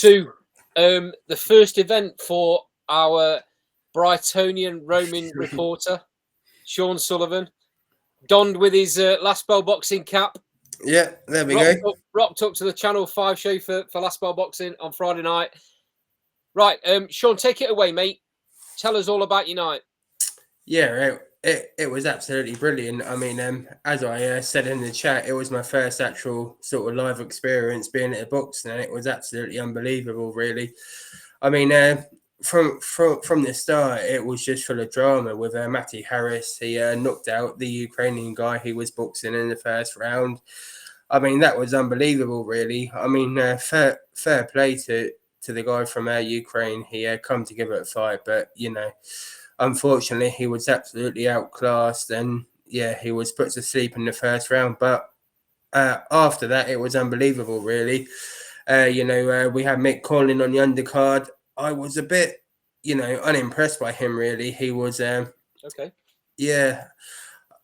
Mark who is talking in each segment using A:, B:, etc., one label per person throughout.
A: to the first event for our Brightonian roaming reporter, Sean Sullivan, donned with his Last Bell Boxing cap.
B: Yeah, there we go.
A: Rocked up to the Channel 5 show for Last Bell Boxing on Friday night. Right, Sean, take it away, mate. Tell us all about your night.
B: Yeah, it was absolutely brilliant. I mean, as I said in the chat, it was my first actual sort of live experience being at a boxing, and it was absolutely unbelievable, really. I mean, from the start, it was just full of drama with Matty Harris. He knocked out the Ukrainian guy who was boxing in the first round. I mean, that was unbelievable, really. I mean, fair play to the guy from Ukraine. He come to give it a fight, but unfortunately, he was absolutely outclassed, and yeah, he was put to sleep in the first round. But after that, it was unbelievable, really. We had Mick Conlon on the undercard. I was a bit, unimpressed by him, really. He was,
A: okay.
B: Yeah.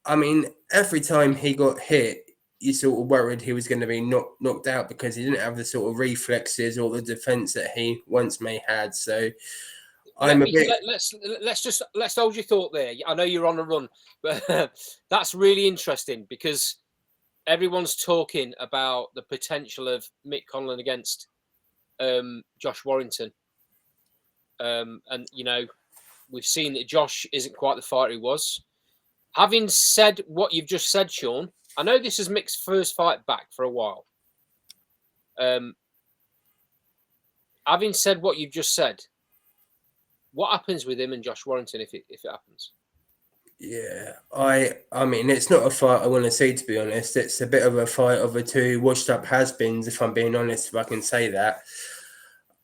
B: I mean, every time he got hit, you sort of worried he was going to be knocked out because he didn't have the sort of reflexes or the defense that he once may had. So
A: let's hold your thought there. I know you're on a run, but that's really interesting because everyone's talking about the potential of Mick Conlon against Josh Warrington. And, we've seen that Josh isn't quite the fighter he was. Having said what you've just said, Sean, I know this is Mick's first fight back for a while. Having said what you've just said, what happens with him and Josh Warrington if it happens?
B: Yeah, I mean, it's not a fight I want to see, to be honest. It's a bit of a fight of the two washed-up has-beens, if I'm being honest, if I can say that.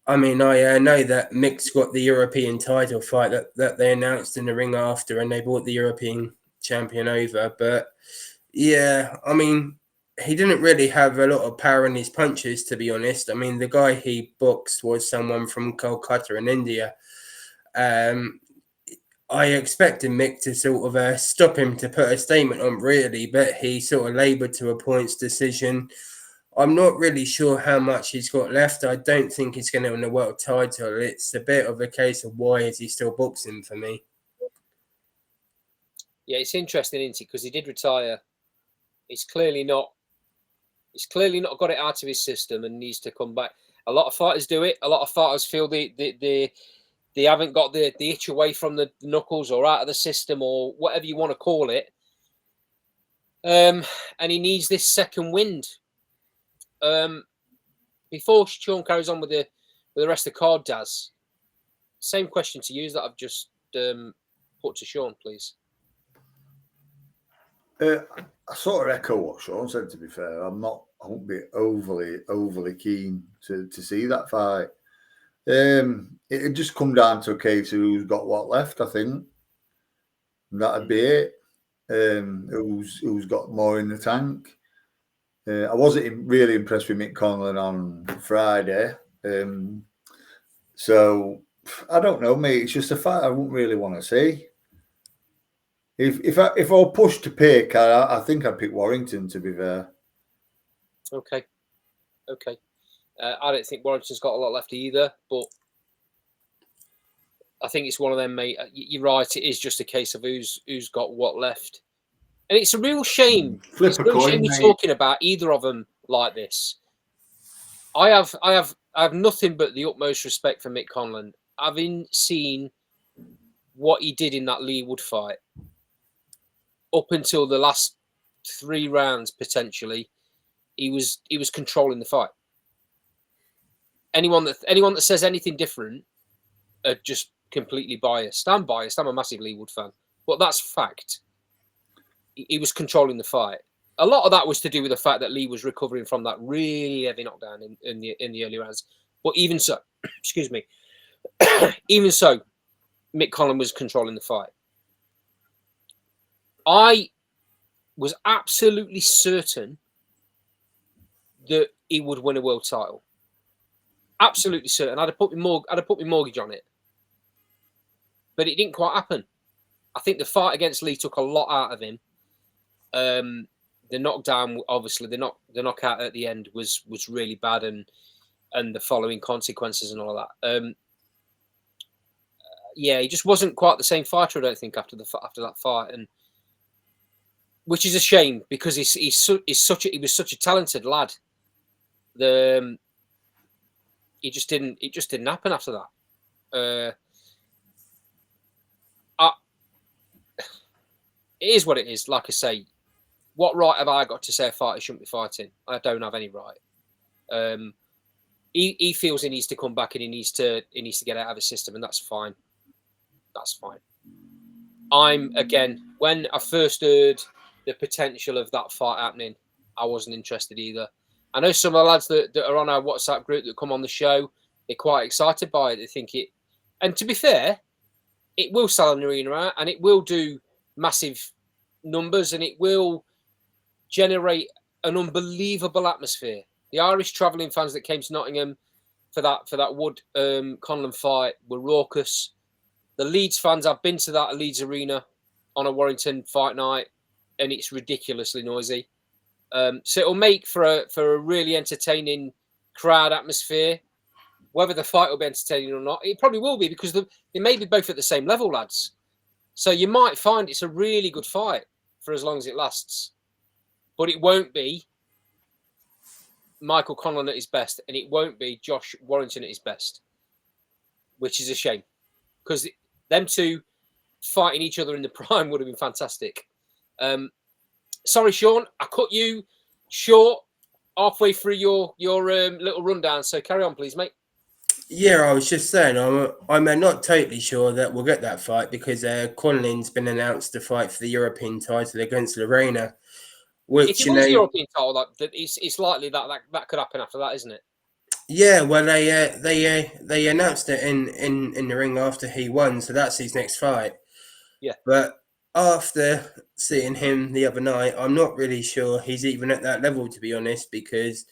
B: I mean, I know that Mick's got the European title fight that they announced in the ring after, and they brought the European champion over. But, yeah, I mean, he didn't really have a lot of power in his punches, to be honest. I mean, the guy he boxed was someone from Kolkata in India. I expected Mick to sort of stop him to put a statement on, really, but he sort of laboured to a points decision. I'm not really sure how much he's got left. I don't think he's going to win the world title. It's a bit of a case of why is he still boxing for me.
A: Yeah, it's interesting, isn't it? Because he did retire. He's clearly not got it out of his system and needs to come back. A lot of fighters do it. A lot of fighters feel they haven't got the itch away from the knuckles or out of the system or whatever you want to call it. And he needs this second wind. Before Sean carries on with the rest of the card, Daz, same question to you that I've just put to Sean, please.
C: I sort of echo what Sean said, to be fair. I won't be overly keen to see that fight. It'd just come down to a case of who's got what left, I think. And that'd be it. Who's got more in the tank. I wasn't really impressed with Mick Conlon on Friday. So, I don't know, mate. It's just a fight I wouldn't really want to see. If I were pushed to pick, I think I'd pick Warrington, to be fair.
A: Okay. I don't think Warrington's got a lot left either, but I think it's one of them, mate. You're right. It is just a case of who's got what left. And it's a real shame. It's a real shame we're talking about either of them like this. I have nothing but the utmost respect for Mick Conlon. Having seen what he did in that Lee Wood fight, up until the last 3 rounds, potentially, he was controlling the fight. Anyone that says anything different are just completely biased. I'm biased. I'm a massive Lee Wood fan, but that's fact. He was controlling the fight. A lot of that was to do with the fact that Lee was recovering from that really heavy knockdown in the early rounds. But even so, excuse me, even so, Mick Conlon was controlling the fight. I was absolutely certain that he would win a world title. Absolutely certain. I'd have put my mortgage on it. But it didn't quite happen. I think the fight against Lee took a lot out of him. The knockdown, obviously, the knockout at the end was really bad, and and the following consequences and all of that. Yeah, he just wasn't quite the same fighter, I don't think, after that fight, and which is a shame because he was such a talented lad. It just didn't happen after that. It is what it is. Like I say, what right have I got to say a fighter shouldn't be fighting? I don't have any right. He feels he needs to come back and he needs to get out of the system, and that's fine. That's fine. When I first heard the potential of that fight happening, I wasn't interested either. I know some of the lads that are on our WhatsApp group that come on the show, they're quite excited by it. They think it, and to be fair, it will sell an arena out and it will do massive numbers and it will generate an unbelievable atmosphere. The Irish travelling fans that came to Nottingham for that Wood Conlon fight were raucous. The Leeds fans, I've been to that Leeds arena on a Warrington fight night, and it's ridiculously noisy. So it'll make for a really entertaining crowd atmosphere. Whether the fight will be entertaining or not, it probably will be because they may be both at the same level, lads. So you might find it's a really good fight for as long as it lasts. But it won't be Michael Conlon at his best, and it won't be Josh Warrington at his best, which is a shame because them two fighting each other in the prime would have been fantastic. Sorry, Sean, I cut you short halfway through your little rundown. So carry on, please, mate.
B: Yeah, I was just saying, I'm not totally sure that we'll get that fight because Conlon's been announced to fight for the European title against Lorena. Which,
A: if it was the European title, it's likely that could happen after that, isn't it?
B: Yeah, well, they announced it in the ring after he won, so that's his next fight.
A: Yeah.
B: But after seeing him the other night, I'm not really sure he's even at that level, to be honest, because,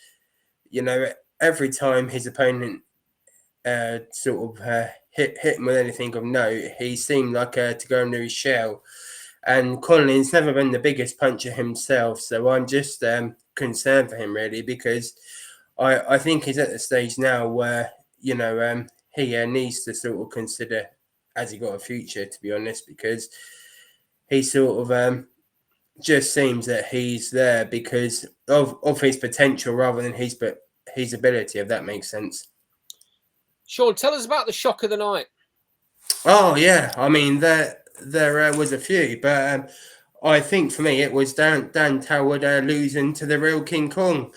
B: every time his opponent hit him with anything of note, he seemed like to go into his shell. And Conlon's never been the biggest puncher himself, so I'm just concerned for him, really, because I think he's at the stage now where, he needs to sort of consider, has he got a future, to be honest, because he sort of just seems that he's there because of his potential rather than his ability, if that makes sense.
A: Sean, tell us about the shock of the night.
B: Oh, yeah. I mean, there was a few, but I think for me it was Dan Toward losing to the real King Kong.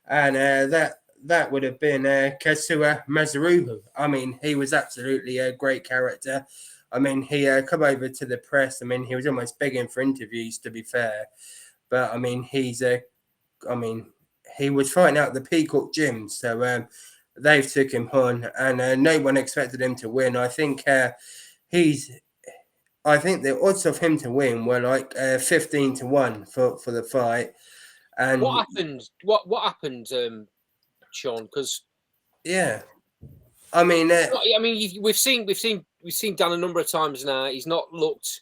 B: And that would have been Kasua Masaruhu. I mean, he was absolutely a great character. I mean, he come over to the press. I mean, he was almost begging for interviews, to be fair. But, I mean, he was fighting out the Peacock Gym. So they've took him on. And no one expected him to win. I think I think the odds of him to win were like 15-1 for the fight. And
A: what happened? What happened, Sean? Because we've seen Dan a number of times now. He's not looked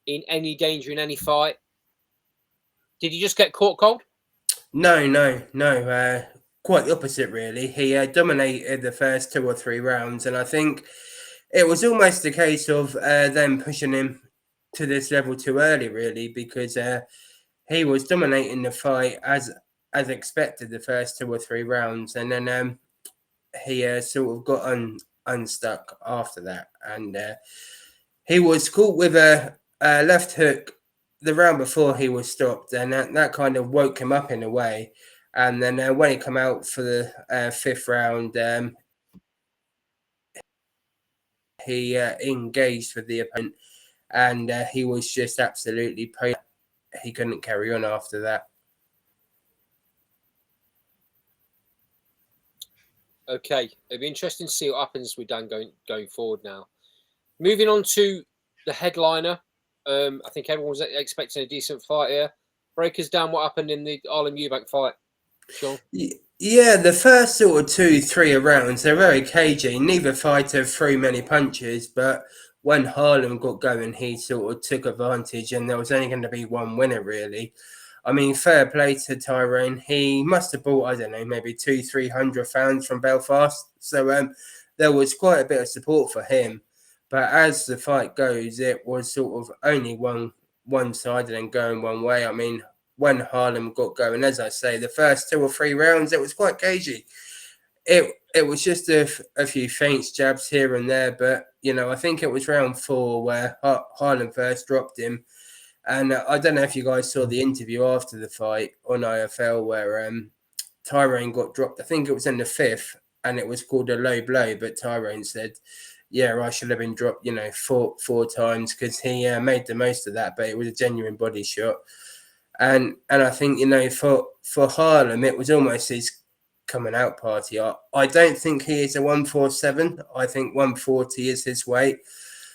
A: in any danger in any fight. Did he just get caught cold?
B: No. Quite the opposite, really. He dominated the first 2 or 3 rounds, and I think it was almost a case of them pushing him to this level too early, really, because he was dominating the fight as expected the first 2 or 3 rounds, and then he sort of got unstuck after that, and he was caught with a left hook the round before he was stopped, and that kind of woke him up in a way. And then when he came out for the 5th round, he engaged with the opponent, and he was just absolutely paid. He couldn't carry on after that.
A: Okay, it'll be interesting to see what happens with Dan going forward now. Moving on to the headliner, I think everyone was expecting a decent fight here. Break us down what happened in the Harlem Eubank fight, Sean.
B: Yeah, the first sort of 2-3 rounds, they're very cagey. Neither fighter threw many punches, but when Harlem got going, he sort of took advantage, and there was only going to be one winner, really. I mean, fair play to Tyrone. He must have bought, I don't know, maybe 200-300 fans from Belfast. So there was quite a bit of support for him. But as the fight goes, it was sort of only one-sided and going one way. I mean, when Harlem got going, as I say, the first 2 or 3 rounds, it was quite cagey. It was just a few feints, jabs here and there. But, you know, I think it was round 4 where Harlem first dropped him. And I don't know if you guys saw the interview after the fight on IFL where Tyrone got dropped. I think it was in the 5th, and it was called a low blow. But Tyrone said, "Yeah, I should have been dropped, you know, four times," because he made the most of that. But it was a genuine body shot, and I think, you know, for Harlem, it was almost his coming out party. I don't think he is a 147. I think 140 is his weight.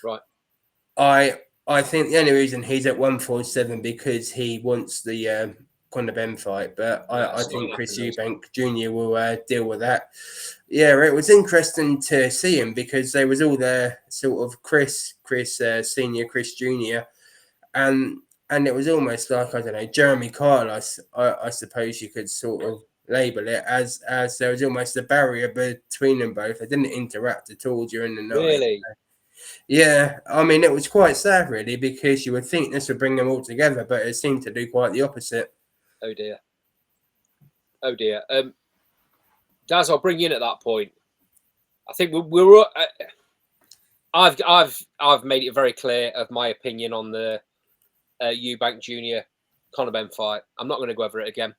A: Right.
B: I think the only reason he's at 147 because he wants the Conor Ben fight, but I think Chris Eubank Jr. will deal with that. Yeah, it was interesting to see him because they was all there, sort of Chris Senior, Chris Jr. and it was almost like, I don't know, Jeremy Kyle, I suppose you could sort of label it as there was almost a barrier between them both. They didn't interact at all during the night.
A: Really?
B: Yeah, I mean, it was quite sad, really, because you would think this would bring them all together, but it seemed to do quite the opposite.
A: Oh dear. Oh dear. Daz, I'll bring you in at that point. I think we're. I've made it very clear of my opinion on the Eubank Jr. Conor Ben fight. I'm not going to go over it again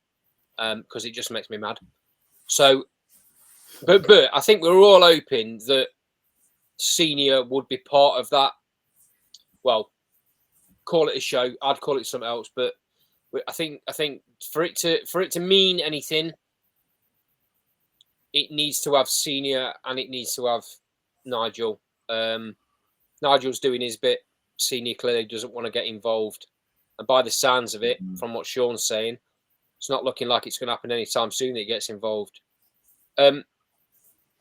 A: because it just makes me mad. So, but I think we're all hoping that Senior would be part of that. Well, call it a show. I'd call it something else, but I think for it to mean anything, it needs to have Senior and it needs to have Nigel. Nigel's doing his bit. Senior clearly doesn't want to get involved, and by the sounds of it, from what Sean's saying, it's not looking like it's going to happen anytime soon that he gets involved.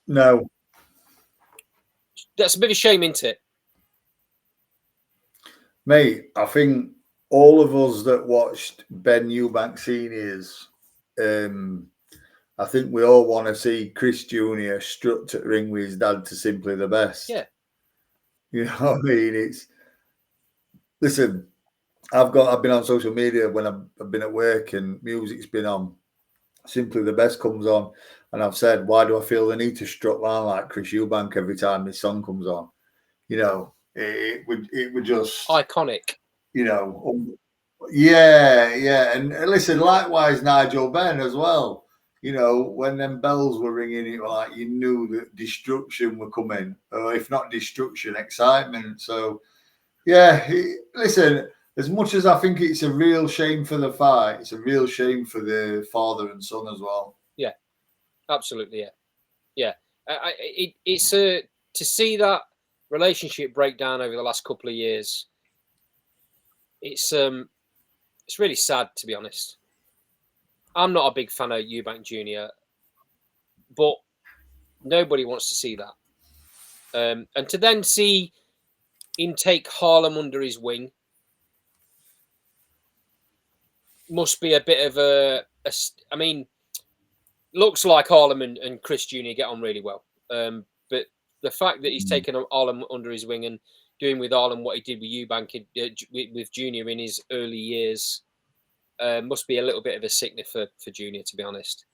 C: No.
A: That's a bit of a shame, isn't it?
C: Mate, I think all of us that watched Ben Eubank Seniors, I think we all want to see Chris Jr. strut to the ring with his dad to Simply the Best.
A: Yeah.
C: You know what I mean? Listen, I've been on social media when I've been at work and music's been on. Simply the Best comes on, and I've said, why do I feel the need to strut around like Chris Eubank every time this song comes on? You know, it would just
A: iconic.
C: You know, yeah, and listen, likewise Nigel Ben as well. You know, when them bells were ringing, it was like you knew that destruction were coming, or if not destruction, excitement. So, yeah, listen. As much as I think it's a real shame for the fight, it's a real shame for the father and son as well.
A: Yeah, absolutely. Yeah. It's to see that relationship break down over the last couple of years. It's really sad, to be honest. I'm not a big fan of Eubank Jr., but nobody wants to see that. And to then see him take Harlem under his wing must be a bit of I mean, looks like Harlem and Chris Jr. get on really well. But the fact that he's taken Harlem under his wing and doing with Harlem what he did with Eubank with Junior in his early years must be a little bit of a sickness for Junior, to be honest.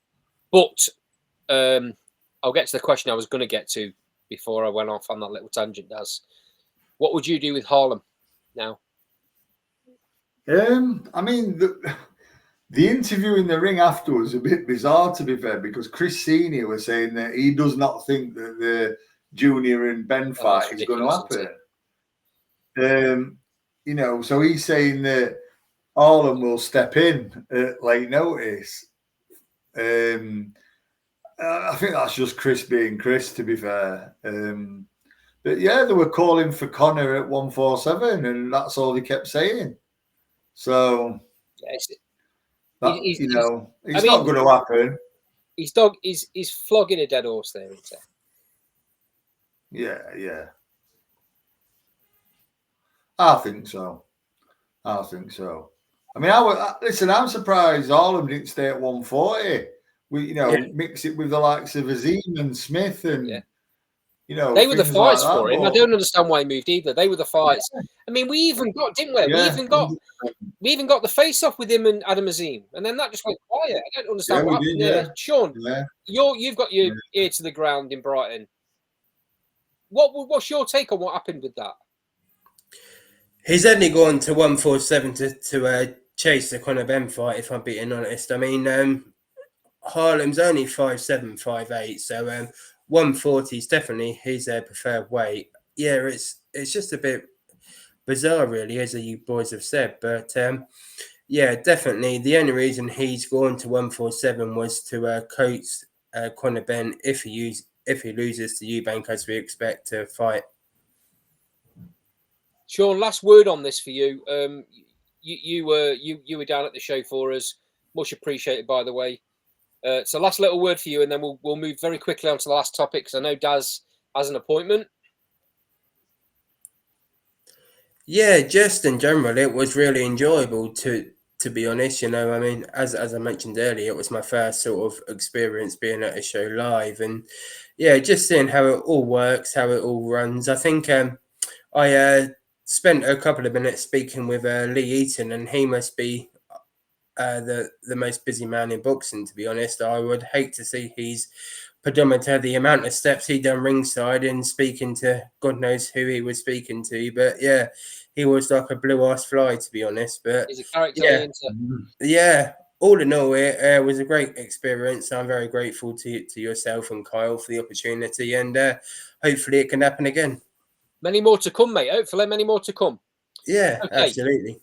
A: But I'll get to the question I was going to get to before I went off on that little tangent, Daz. What would you do with Harlem now?
C: I mean, the interview in the ring afterwards was a bit bizarre, to be fair, because Chris Senior was saying that he does not think that the Junior and Ben fight is going to happen. You know, so he's saying that Harlem will step in at late notice. I think that's just Chris being Chris, to be fair. But yeah, they were calling for Conor at 147, and that's all they kept saying. So,
A: it's
C: not going to happen.
A: He's flogging a dead horse there, isn't he?
C: Yeah. I think so. I mean, listen, I'm surprised all of them didn't stay at 140. We, mix it with the likes of Azim and Smith and,
A: they were the fights
C: like
A: for him. I don't understand why he moved either. They were the fights. Yeah. I mean, we even got, didn't we?
C: Yeah.
A: We even got the face off with him and Adam Azim, and then that just went quiet. I don't understand what happened there. Sean, you've got your ear to the ground in Brighton. What's your take on what happened with that?
B: He's only gone to 147 to chase the Conor Benn fight, if I'm being honest. I mean, Harlem's only 5'7", 5'8", so 140 is definitely his preferred weight. Yeah, it's just a bit bizarre, really, as you boys have said. But yeah, definitely the only reason he's gone to 147 was to coach Conor Benn if he loses to Eubank, as we expect to fight.
A: Sean, last word on this for you. You were down at the show for us. Much appreciated, by the way. So last little word for you, and then we'll move very quickly on to the last topic, because I know Daz has an appointment.
B: Yeah, just in general, it was really enjoyable to be honest. I mean, as I mentioned earlier, it was my first sort of experience being at a show live, and yeah, just seeing how it all works, how it all runs. I think I spent a couple of minutes speaking with Lee Eaton, and he must be the most busy man in boxing, to be honest. I would hate to see his pedometer, the amount of steps he done ringside and speaking to God knows who he was speaking to. But yeah, he was like a blue-ass fly, to be honest. But
A: he's a character.
B: Yeah, all in all, it was a great experience. I'm very grateful to yourself and Kyle for the opportunity, and hopefully it can happen again.
A: Many more to come, mate. Hopefully many more to come.
B: Yeah, okay. Absolutely.